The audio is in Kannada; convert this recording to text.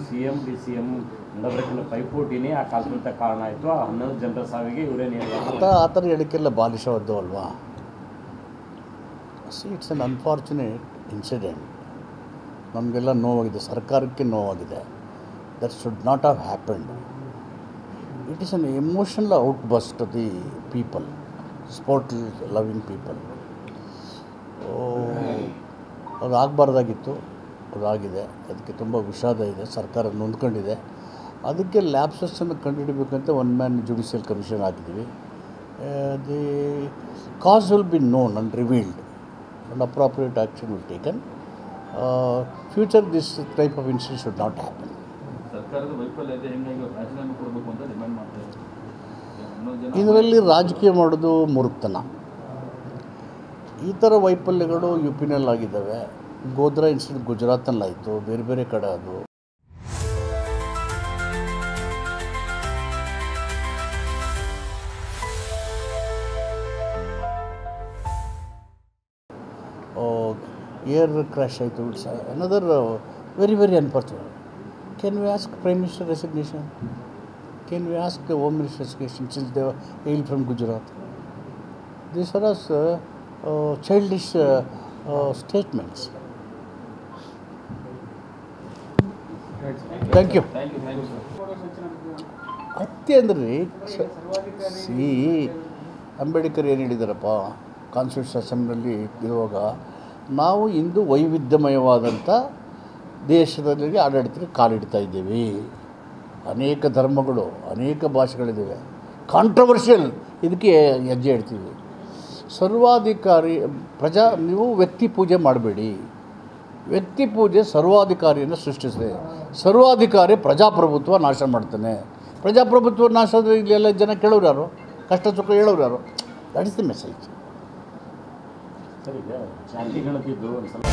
ಸಿಎಂ ಡಿ ಸಿಎಂ ನಡಬರ್ಕಿನ ಪೈಪೋಟಿನೇ ಆ ಕಾಲ್ಪನಿಕ ಕಾರಣ ಆಯಿತು. ಆ 11 ಜನರ ಸಾವಿಗೆ ಇವರೇ ನೇರ ಆ ಥರ ಹೇಳಿಕೆಲ್ಲ ಬಾಲಿಶವದ್ದು ಅಲ್ವಾ. It's an unfortunate incident. ನಮಗೆಲ್ಲ ನೋವಾಗಿದೆ, ಸರ್ಕಾರಕ್ಕೆ ನೋವಾಗಿದೆ. That should not have happened. It is an emotional outburst to the people, sport loving people. ಅದು ಆಗಬಾರ್ದಾಗಿತ್ತು, ಅದಾಗಿದೆ. ಅದಕ್ಕೆ ತುಂಬ ವಿಷಾದ ಇದೆ. ಸರ್ಕಾರ ನೊಂದ್ಕೊಂಡಿದೆ. ಅದಕ್ಕೆ ಲ್ಯಾಪ್ಸಸ್ಸನ್ನು ಕಂಡುಹಿಡಬೇಕಂತ ಒನ್ ಮ್ಯಾನ್ ಜುಡಿಷಿಯಲ್ ಕಮಿಷನ್ ಹಾಕಿದ್ದೀವಿ. The cos will be known and revealed and appropriate action will taken. Future this type of incident should not happen. ಸರ್ಕಾರದ ವೈಫಲ್ಯತೆ ಹೆಂಗಾಗಿ ರಾಜೀನಾಮೆ ಕೊಡಬೇಕು ಅಂತ ಡಿಮ್ಯಾಂಡ್ ಮಾಡ್ತಾರೆ. ಇದರಲ್ಲಿ ರಾಜಕೀಯ ಮಾಡೋದು ಮುರುಕ್ತನ. ಈ ಥರ ವೈಫಲ್ಯಗಳು ಯು ಪಿನಲ್ಲಾಗಿದ್ದಾವೆ. ಗೋಧ್ರಾ ಇನ್ಸಿಡೆಂಟ್ ಗುಜರಾತ್ನಲ್ಲಾಯಿತು, ಬೇರೆ ಬೇರೆ ಕಡೆ ಅದು. ಏರ್ ಕ್ರ್ಯಾಶ್ ಆಯಿತು. It's another very very unfortunate. Can we ask prime minister resignation? Can we ask the Home Minister resignation since they were hailed from Gujarat? These are childish statements. Thank you. ಅತ್ತೆ ಅಂದರೆ ಸಿ ಅಂಬೇಡ್ಕರ್ ಏನು ಹೇಳಿದಾರಪ್ಪ ಕಾನ್ಸ್ಟಿಟ್ಯೂಷನ್ ಅಸೆಂಬ್ಲಿಯಲ್ಲಿ ಇರುವಾಗ, ನಾವು ಇಂದು ವೈವಿಧ್ಯಮಯವಾದಂಥ ದೇಶದಲ್ಲಿ ಆಡಳಿತಕ್ಕೆ ಕಾಲಿಡ್ತಾ ಇದ್ದೀವಿ. ಅನೇಕ ಧರ್ಮಗಳು, ಅನೇಕ ಭಾಷೆಗಳಿದ್ದಾವೆ. ಕಾಂಟ್ರವರ್ಷಿಯಲ್ ಇದಕ್ಕೆ ಹೆಜ್ಜೆ ಇಡ್ತೀವಿ. ಸರ್ವಾಧಿಕಾರಿ ನೀವು ವ್ಯಕ್ತಿ ಪೂಜೆ ಮಾಡಬೇಡಿ. ವ್ಯಕ್ತಿ ಪೂಜೆ ಸರ್ವಾಧಿಕಾರಿಯನ್ನು ಸೃಷ್ಟಿಸಿದೆ. ಸರ್ವಾಧಿಕಾರಿ ಪ್ರಜಾಪ್ರಭುತ್ವ ನಾಶ ಮಾಡ್ತಾನೆ. ಪ್ರಜಾಪ್ರಭುತ್ವ ನಾಶದ ಇಲ್ಲೆಲ್ಲ ಜನ ಕೇಳೋರು ಯಾರು? ಕಷ್ಟ ಸುಖ ಹೇಳೋರು ಯಾರು? That is the message. Sir, ಈಗ ಜಾತಿ ಗಣತಿದ್ದು ಒಂದು ಸ್ವಲ್ಪ